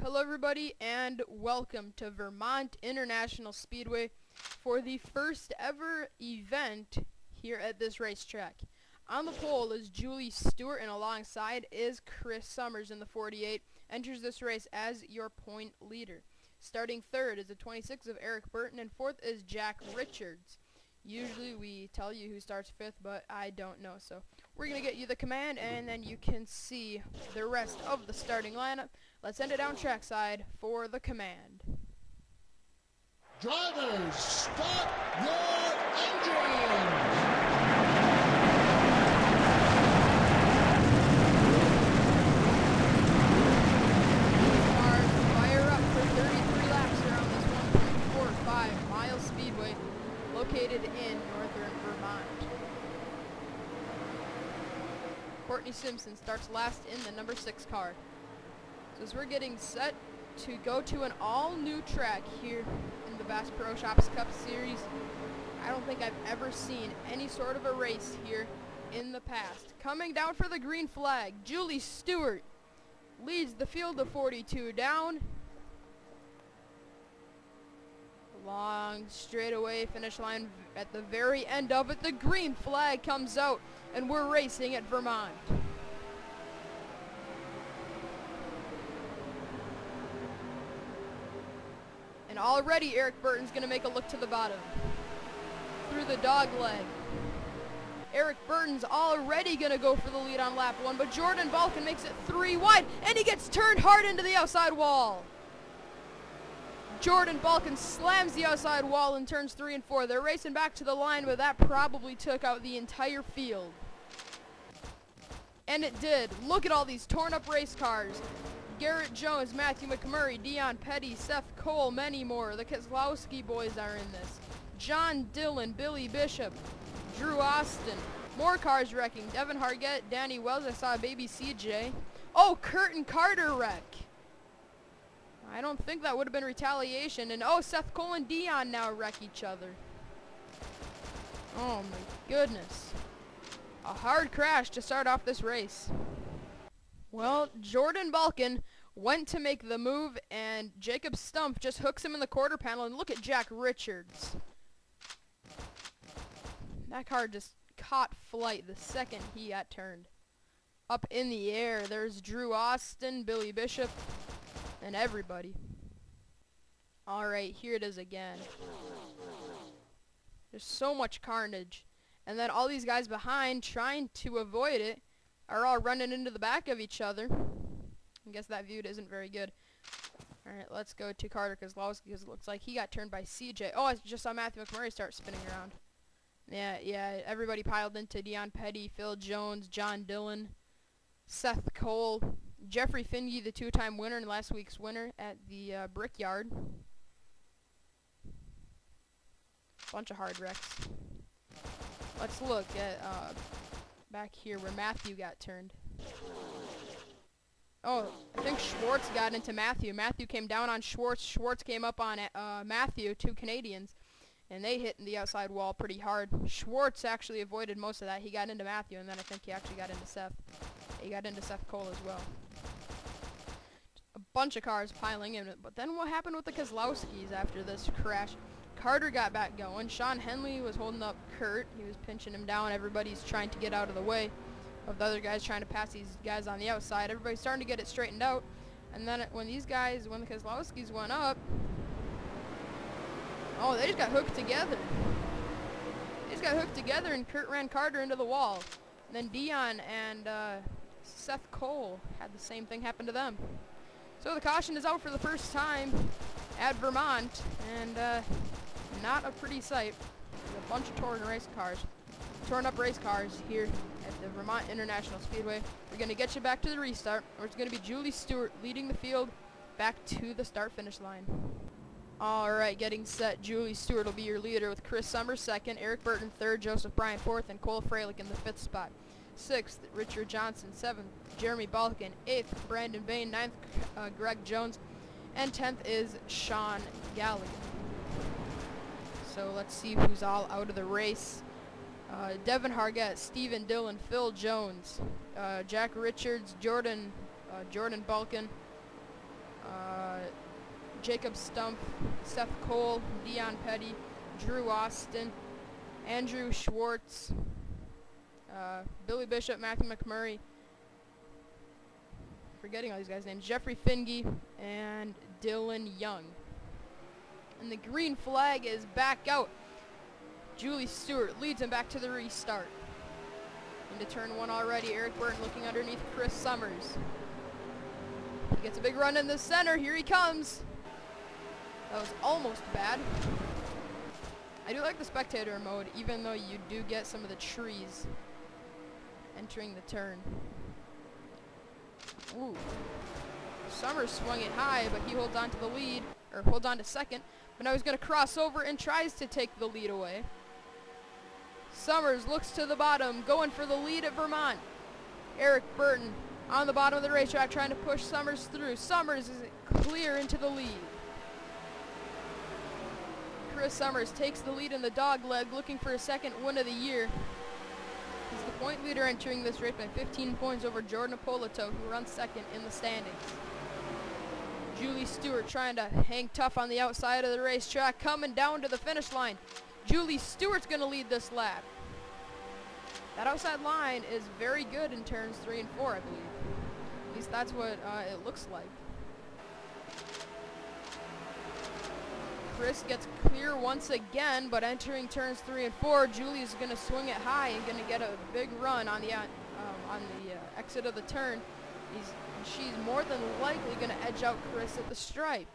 Hello everybody and welcome to Vermont International Speedway for the first ever event here at this racetrack. On the pole is Julie Stewart and alongside is Chris Summers in the 48. Enters this race as your point leader. Starting third is the 26 of Eric Burton and fourth is Jack Richards. Usually we tell you who starts fifth, but I don't know, so we're going to get you the command and then you can see the rest of the starting lineup. Let's send it down trackside for the command. Drivers, start your engines! Cars fire up for 33 laps around this 1.45 mile speedway located in northern Vermont. Courtney Simpson starts last in the number 6 car. So as we're getting set to go to an all-new track here in the Bass Pro Shops Cup Series, I don't think I've ever seen any sort of a race here in the past. Coming down for the green flag, Julie Stewart leads the field of 42 down. Long straightaway finish line at the very end of it. The green flag comes out and we're racing at Vermont. And already Eric Burton's going to make a look to the bottom. Through the dog leg. Eric Burton's already going to go for the lead on lap 1, but Jordan Balkan makes it 3 wide, and he gets turned hard into the outside wall. Jordan Balkan slams the outside wall in turns 3 and 4. They're racing back to the line, but that probably took out the entire field. And it did. Look at all these torn up race cars. Garrett Jones, Matthew McMurray, Dion Petty, Seth Cole, many more. The Kozlowski boys are in this. John Dillon, Billy Bishop, Drew Austin. More cars wrecking. Devin Hargett, Danny Wells. I saw a baby CJ. Oh, Curtin Carter wreck. I don't think that would have been retaliation. And oh, Seth Cole and Dion now wreck each other. Oh my goodness. A hard crash to start off this race. Well, Jordan Balkan went to make the move, and Jacob Stump just hooks him in the quarter panel, and look at Jack Richards. That car just caught flight the second he got turned. Up in the air, there's Drew Austin, Billy Bishop, and everybody. Alright, here it is again. There's so much carnage. And then all these guys behind trying to avoid it are all running into the back of each other. I guess that view isn't very good. Alright, let's go to Carter Kozlowski because it looks like he got turned by CJ. Oh, I just saw Matthew McMurray start spinning around. Yeah, everybody piled into Dion Petty, Phil Jones, John Dillon, Seth Cole, Jeffrey Finge, the 2-time winner and last week's winner at the Brickyard. Bunch of hard wrecks. Let's look at back here where Matthew got turned. Oh, I think Schwartz got into Matthew. Matthew came down on Schwartz. Schwartz came up on Matthew, 2 Canadians, and they hit the outside wall pretty hard. Schwartz actually avoided most of that. He got into Matthew, and then I think he actually got into Seth. He got into Seth Cole as well. A bunch of cars piling in, but then what happened with the Kozlowskis after this crash? Carter got back going. Sean Henley was holding up Kurt. He was pinching him down. Everybody's trying to get out of the way of the other guys trying to pass these guys on the outside. Everybody's starting to get it straightened out. And then when the Kozlowskis went up, oh, they just got hooked together. They just got hooked together and Kurt ran Carter into the wall. And then Dion and Seth Cole had the same thing happen to them. So the caution is out for the first time at Vermont, and not a pretty sight. There's a bunch of torn up race cars here at the Vermont International Speedway. We're going to get you back to the restart, where it's going to be Julie Stewart leading the field back to the start-finish line. Alright, getting set. Julie Stewart will be your leader with Chris Summers 2nd, Eric Burton 3rd, Joseph Bryant 4th, and Cole Freilich in the 5th spot. 6th, Richard Johnson. 7th, Jeremy Balkan. 8th, Brandon Bain. 9th, Greg Jones. And 10th is Sean Galligan. So let's see who's all out of the race. Devin Hargett, Stephen Dillon, Phil Jones, Jack Richards, Jordan Balkan, Jacob Stumpf, Seth Cole, Dion Petty, Drew Austin, Andrew Schwartz, Billy Bishop, Matthew McMurray, forgetting all these guys' names, Jeffrey Finge, and Dylan Young. And the green flag is back out. Julie Stewart leads him back to the restart. Into turn 1 already, Eric Burton looking underneath Chris Summers. He gets a big run in the center, here he comes. That was almost bad. I do like the spectator mode, even though you do get some of the trees entering the turn. Ooh. Summers swung it high, but he holds on to the lead, or holds on to second. But now he's going to cross over and tries to take the lead away. Summers looks to the bottom, going for the lead at Vermont. Eric Burton on the bottom of the racetrack trying to push Summers through. Summers is clear into the lead. Chris Summers takes the lead in the dog leg, looking for a second win of the year. He's the point leader entering this race by 15 points over Jordan Apolito, who runs second in the standings. Julie Stewart trying to hang tough on the outside of the racetrack, coming down to the finish line. Julie Stewart's going to lead this lap. That outside line is very good in turns 3 and 4, I believe. At least that's what it looks like. Chris gets clear once again, but entering turns 3 and 4, Julie is going to swing it high and going to get a big run on the exit of the turn. She's more than likely going to edge out Chris at the stripe.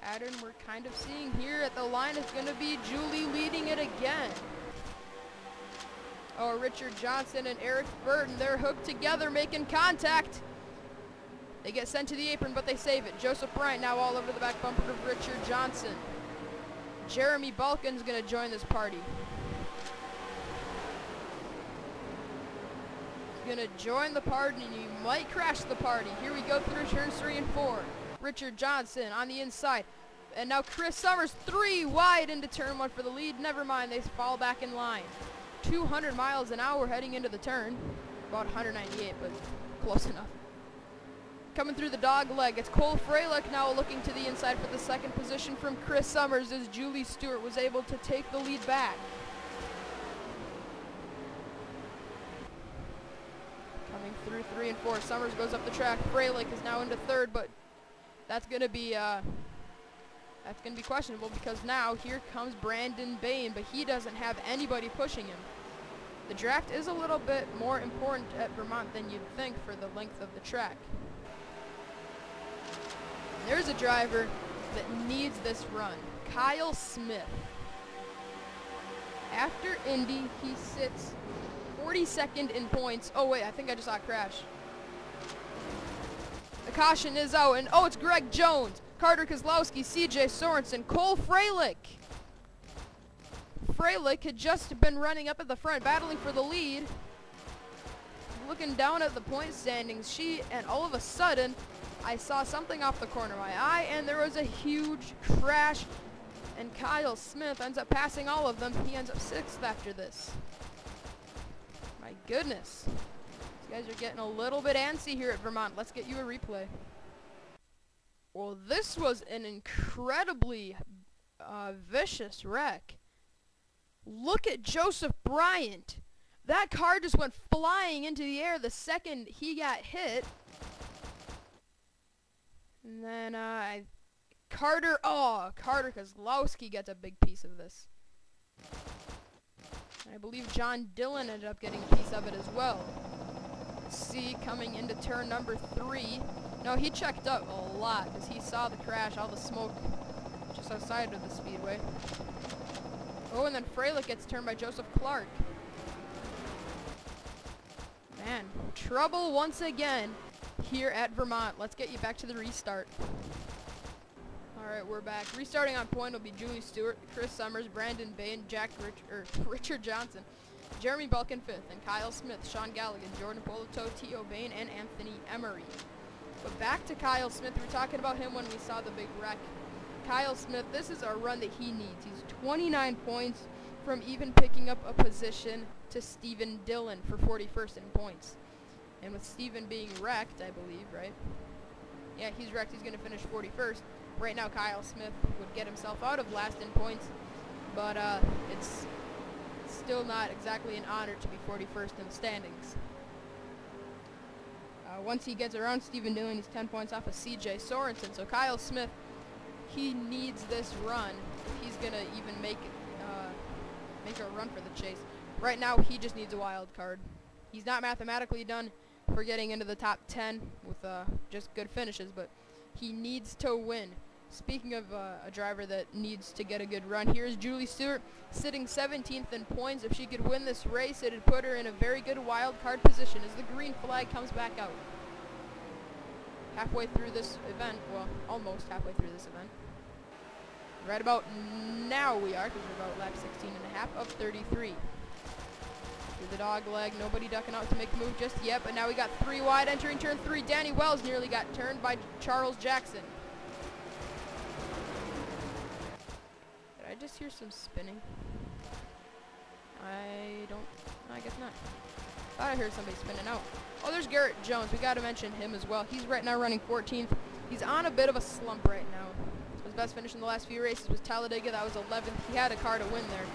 Pattern we're kind of seeing here at the line is going to be Julie leading it again. Oh, Richard Johnson and Eric Burton, they're hooked together, making contact. They get sent to the apron, but they save it. Joseph Bryant now all over the back bumper of Richard Johnson. Jeremy Balkin's going to join this party. He's going to join the party, and you might crash the party. Here we go through turns 3 and 4. Richard Johnson on the inside. And now Chris Summers 3 wide into turn 1 for the lead. Never mind, they fall back in line. 200 miles an hour heading into the turn. About 198, but close enough. Coming through the dog leg, it's Cole Freilich now looking to the inside for the second position from Chris Summers as Julie Stewart was able to take the lead back. Coming through 3 and 4, Summers goes up the track. Freilich is now into third, but that's going to be questionable because now here comes Brandon Bain, but he doesn't have anybody pushing him. The draft is a little bit more important at Vermont than you'd think for the length of the track. There's a driver that needs this run, Kyle Smith. After Indy, he sits 42nd in points. Oh wait, I think I just saw a crash. The caution is out, and oh, it's Greg Jones, Carter Kozlowski, CJ Sorensen, Cole Freilich. Freilich had just been running up at the front, battling for the lead. Looking down at the point standings, and all of a sudden, I saw something off the corner of my eye, and there was a huge crash, and Kyle Smith ends up passing all of them. He ends up 6th after this. My goodness. These guys are getting a little bit antsy here at Vermont. Let's get you a replay. Well, this was an incredibly vicious wreck. Look at Joseph Bryant. That car just went flying into the air the second he got hit. And then Carter Kozlowski gets a big piece of this. And I believe John Dillon ended up getting a piece of it as well. Let's see, coming into turn number 3. No, he checked up a lot because he saw the crash, all the smoke just outside of the speedway. Oh, and then Freilich gets turned by Joseph Clark. Man, trouble once again here at Vermont. Let's get you back to the restart. Alright, we're back. Restarting on point will be Julie Stewart, Chris Summers, Brandon Bain, Richard Johnson, Jeremy Balkin 5th, and Kyle Smith, Sean Galligan, Jordan Polito, T.O. Bain, and Anthony Emery. But back to Kyle Smith. We were talking about him when we saw the big wreck. Kyle Smith, this is a run that he needs. He's 29 points from even picking up a position to Stephen Dillon for 41st in points. And with Stephen being wrecked, I believe, right? Yeah, he's wrecked. He's going to finish 41st. Right now, Kyle Smith would get himself out of last in points, but it's still not exactly an honor to be 41st in the standings. Once he gets around Stephen Dillon, he's 10 points off of CJ Sorensen. So Kyle Smith, he needs this run if he's going to even make a run for the chase. Right now, he just needs a wild card. He's not mathematically done for getting into the top 10 with just good finishes, but he needs to win. Speaking of a driver that needs to get a good run, here's Julie Stewart sitting 17th in points. If she could win this race, it would put her in a very good wild card position as the green flag comes back out. Halfway through this event, well, almost halfway through this event. Right about now we are, because we're about lap 16 and a half of 33. Through the dog leg, nobody ducking out to make the move just yet, but now we got 3 wide entering turn 3. Danny Wells nearly got turned by Charles Jackson. Did I just hear some spinning? I guess not. Thought I heard somebody spinning out. Oh, there's Garrett Jones. We got to mention him as well. He's right now running 14th. He's on a bit of a slump right now. His best finish in the last few races was Talladega. That was 11th. He had a car to win there.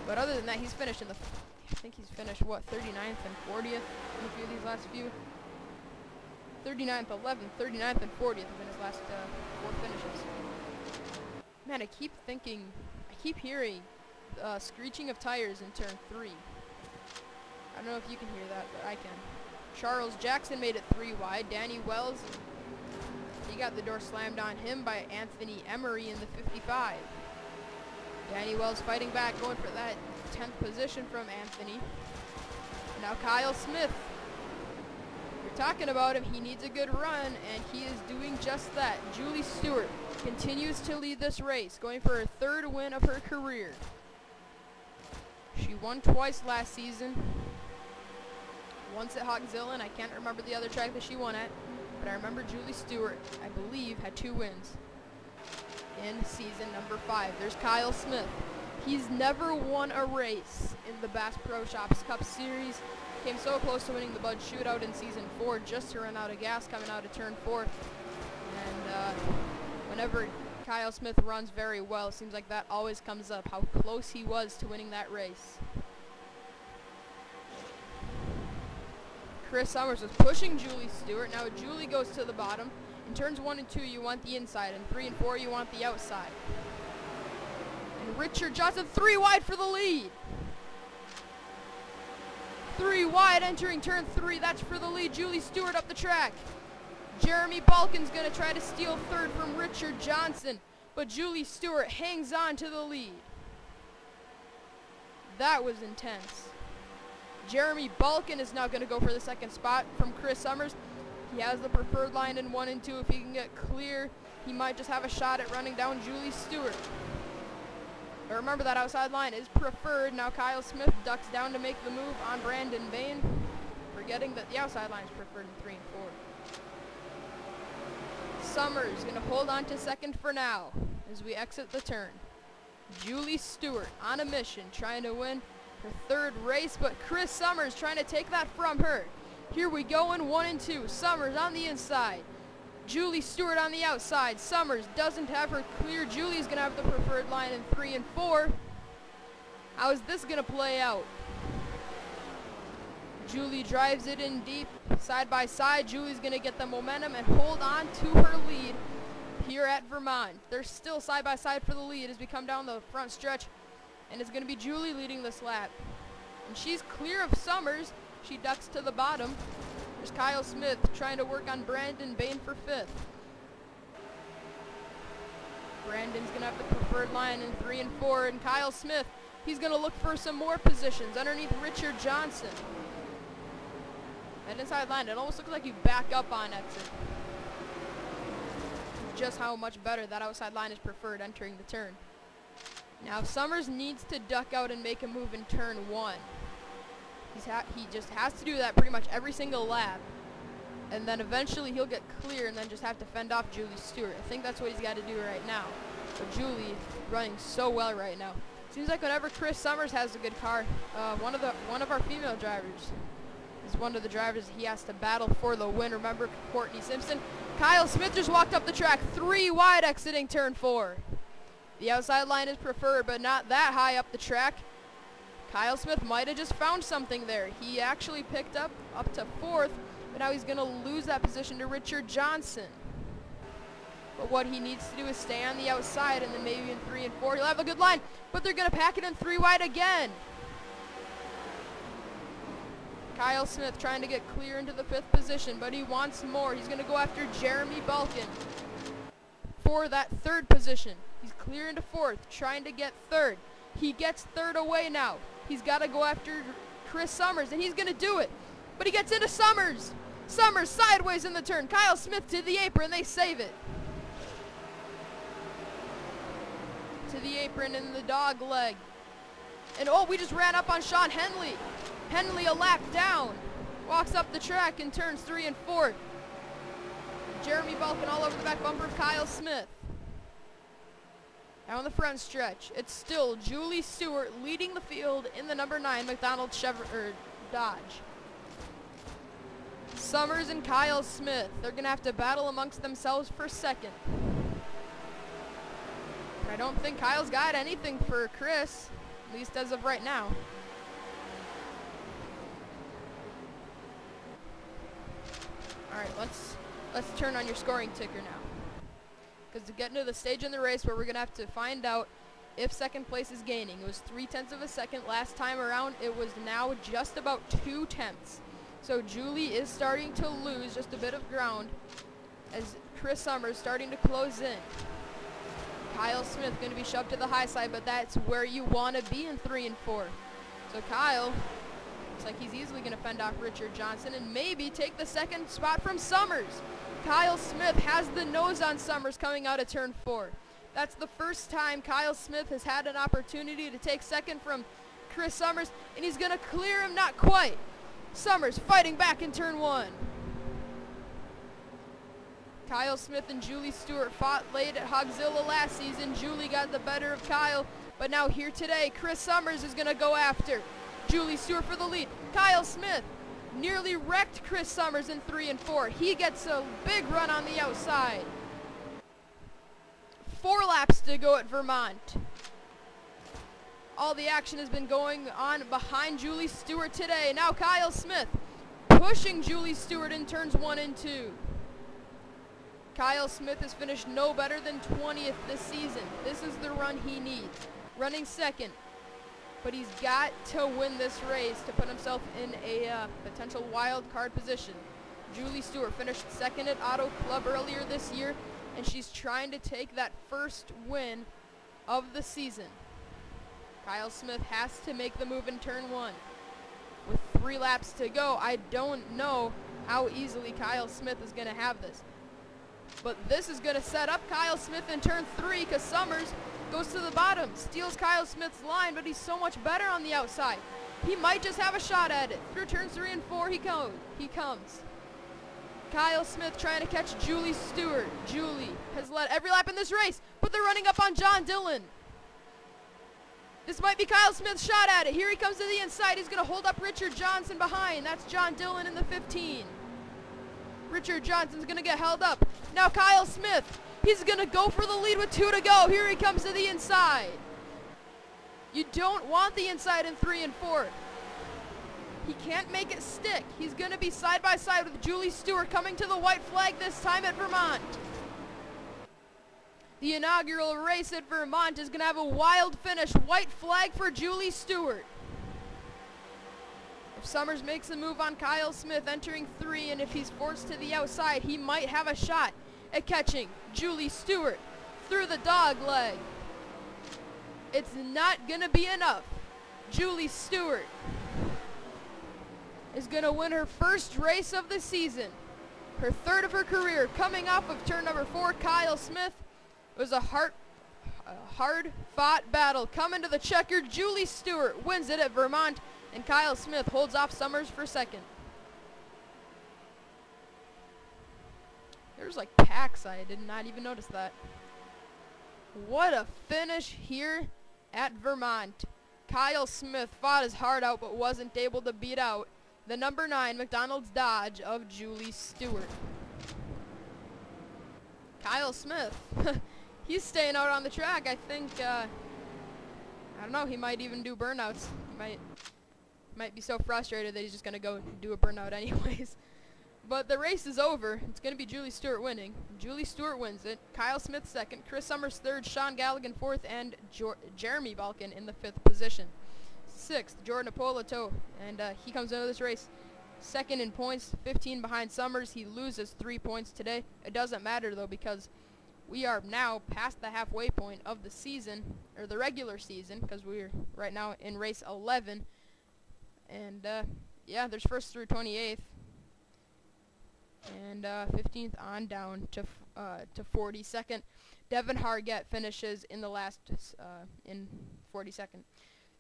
But other than that, he's finished in the, I think he's finished, what, 39th and 40th in a few of these last few. 39th, 11th, 39th, and 40th have been his last 4 finishes. Man, I keep hearing screeching of tires in turn 3. I don't know if you can hear that, but I can. Charles Jackson made it 3 wide. Danny Wells, he got the door slammed on him by Anthony Emery in the 55. Danny Wells fighting back, going for that 10th position from Anthony. And now Kyle Smith. You're talking about him. He needs a good run, and he is doing just that. Julie Stewart continues to lead this race, going for her 3rd win of her career. She won twice last season. Once at Hogzilla, and I can't remember the other track that she won at, but I remember Julie Stewart, I believe, had 2 wins in season number 5. There's Kyle Smith. He's never won a race in the Bass Pro Shops Cup Series. Came so close to winning the Bud Shootout in season 4 just to run out of gas coming out of turn 4. And whenever Kyle Smith runs very well, it seems like that always comes up, how close he was to winning that race. Chris Summers was pushing Julie Stewart. Now Julie goes to the bottom. In turns 1 and 2, you want the inside. In 3 and 4, you want the outside. And Richard Johnson, 3 wide for the lead. 3 wide entering turn 3. That's for the lead. Julie Stewart up the track. Jeremy Balkin's going to try to steal 3rd from Richard Johnson, but Julie Stewart hangs on to the lead. That was intense. Jeremy Balkin is now going to go for the 2nd spot from Chris Summers. He has the preferred line in 1 and 2. If he can get clear, he might just have a shot at running down Julie Stewart. But remember, that outside line is preferred. Now Kyle Smith ducks down to make the move on Brandon Bain, forgetting that the outside line is preferred in 3 and 4. Summers going to hold on to 2nd for now as we exit the turn. Julie Stewart on a mission, trying to win her 3rd race, but Chris Summers trying to take that from her. Here we go in 1 and 2. Summers on the inside. Julie Stewart on the outside. Summers doesn't have her clear. Julie's going to have the preferred line in 3 and 4. How is this going to play out? Julie drives it in deep, side by side. Julie's going to get the momentum and hold on to her lead here at Vermont. They're still side by side for the lead as we come down the front stretch, and it's going to be Julie leading this lap. And she's clear of Summers. She ducks to the bottom. There's Kyle Smith trying to work on Brandon Bain for 5th. Brandon's going to have the preferred line in 3 and 4, and Kyle Smith, he's going to look for some more positions underneath Richard Johnson. That inside line, it almost looks like you back up on exit. Just how much better that outside line is preferred entering the turn. Now Summers needs to duck out and make a move in turn 1. He just has to do that pretty much every single lap. And then eventually he'll get clear and then just have to fend off Julie Stewart. I think that's what he's got to do right now. But Julie running so well right now. Seems like whenever Chris Summers has a good car, one of our female drivers is one of the drivers he has to battle for the win. Remember Courtney Simpson? Kyle Smith just walked up the track, 3 wide exiting turn 4. The outside line is preferred, but not that high up the track. Kyle Smith might have just found something there. He actually picked up to 4th, but now he's going to lose that position to Richard Johnson. But what he needs to do is stay on the outside, and then maybe in 3 and 4 he'll have a good line. But they're going to pack it in 3 wide again. Kyle Smith trying to get clear into the 5th position, but he wants more. He's going to go after Jeremy Balkin for that 3rd position. He's clear into 4th, trying to get 3rd. He gets 3rd away now. He's got to go after Chris Summers, and he's going to do it. But he gets into Summers. Summers sideways in the turn. Kyle Smith to the apron. They save it. To the apron and the dog leg. And oh, we just ran up on Sean Henley. Henley a lap down. Walks up the track in turns 3 and 4. Jeremy Balkin all over the back bumper of Kyle Smith. Now on the front stretch, it's still Julie Stewart leading the field in the number 9 McDonald Dodge. Summers and Kyle Smith, they're going to have to battle amongst themselves for 2nd. I don't think Kyle's got anything for Chris, at least as of right now. All right, let's turn on your scoring ticker now. Because to get into the stage in the race where we're going to have to find out if 2nd place is gaining. It was 0.3 of a second last time around. It was now just about 0.2. So Julie is starting to lose just a bit of ground as Chris Summers starting to close in. Kyle Smith going to be shoved to the high side, but that's where you want to be in 3 and 4. So Kyle looks like he's easily going to fend off Richard Johnson and maybe take the 2nd spot from Summers. Kyle Smith has the nose on Summers coming out of turn 4. That's the first time Kyle Smith has had an opportunity to take 2nd from Chris Summers, and he's going to clear him, not quite. Summers fighting back in turn 1. Kyle Smith and Julie Stewart fought late at Hogzilla last season. Julie got the better of Kyle, but now here today, Chris Summers is going to go after Julie Stewart for the lead. Kyle Smith nearly wrecked Chris Summers in 3 and 4. He gets a big run on the outside. 4 laps to go at Vermont. All the action has been going on behind Julie Stewart today. Now Kyle Smith pushing Julie Stewart in turns 1 and 2. Kyle Smith has finished no better than 20th this season. This is the run he needs. Running 2nd. But he's got to win this race to put himself in a potential wild card position. Julie Stewart finished 2nd at Auto Club earlier this year, and she's trying to take that first win of the season. Kyle Smith has to make the move in turn 1. With 3 laps to go, I don't know how easily Kyle Smith is going to have this. But this is going to set up Kyle Smith in turn 3 because Summers goes to the bottom, steals Kyle Smith's line, but he's so much better on the outside. He might just have a shot at it. Through turns 3 and 4, he comes. Kyle Smith trying to catch Julie Stewart. Julie has led every lap in this race, but they're running up on John Dillon. This might be Kyle Smith's shot at it. Here he comes to the inside. He's going to hold up Richard Johnson behind. That's John Dillon in the 15. Richard Johnson's going to get held up. Now Kyle Smith, he's going to go for the lead with 2 to go. Here he comes to the inside. You don't want the inside in 3 and 4. He can't make it stick. He's going to be side by side with Julie Stewart coming to the white flag this time at Vermont. The inaugural race at Vermont is going to have a wild finish. White flag for Julie Stewart. If Summers makes a move on Kyle Smith entering 3, and if he's forced to the outside, he might have a shot at catching Julie Stewart through the dog leg. It's not going to be enough. Julie Stewart is going to win her first race of the season, her 3rd of her career, coming off of turn number 4. Kyle Smith. It was a hard-fought battle. Coming to the checker, Julie Stewart wins it at Vermont, and Kyle Smith holds off Summers for 2nd. There's like packs. I did not even notice that. What a finish here at Vermont. Kyle Smith fought his heart out but wasn't able to beat out the number 9 McDonald's Dodge of Julie Stewart. Kyle Smith. He's staying out on the track. I think, I don't know, he might even do burnouts. He might be so frustrated that he's just going to go do a burnout anyways. But the race is over. It's going to be Julie Stewart winning. Julie Stewart wins it. Kyle Smith second. Chris Summers third. Sean Galligan fourth. And Jeremy Balkin in the fifth position. Sixth, Jordan Apolito. And he comes into this race second in points, 15 behind Summers. He loses 3 points today. It doesn't matter, though, because we are now past the halfway point of the season, or the regular season, because we're right now in race 11. And, yeah, there's 1st through 28th. And 15th on down to 42nd. Devin Hargett finishes in the last in 42nd.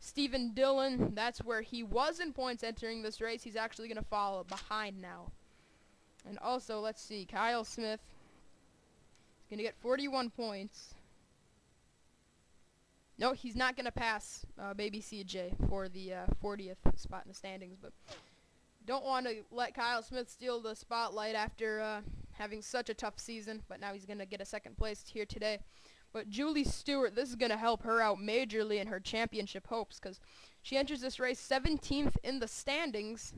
Stephen Dillon, that's where he was in points entering this race. He's actually going to fall behind now. And also, let's see, Kyle Smith is going to get 41 points. No, he's not going to pass Baby CJ for the 40th spot in the standings, but don't want to let Kyle Smith steal the spotlight after having such a tough season, but now he's going to get a second place here today. But Julie Stewart, this is going to help her out majorly in her championship hopes, because she enters this race 17th in the standings.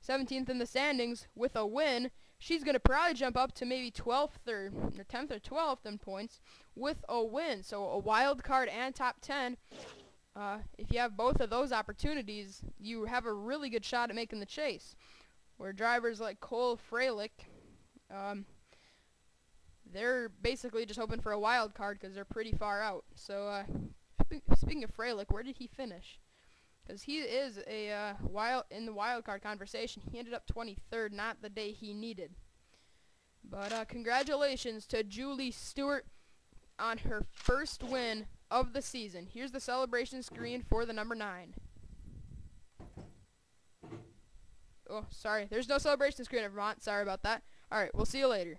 17th in the standings with a win. She's going to probably jump up to maybe 12th or 10th or 12th in points with a win. So a wild card and top 10. If you have both of those opportunities, you have a really good shot at making the chase. Where drivers like Cole Freilich, they're basically just hoping for a wild card because they're pretty far out. So speaking of Freilich, where did he finish? Because he is in the wild card conversation. He ended up 23rd, not the day he needed. But congratulations to Julie Stewart on her first win of the season. Here's the celebration screen for the number 9. Oh, sorry. There's no celebration screen at Vermont. Sorry about that. All right, we'll see you later.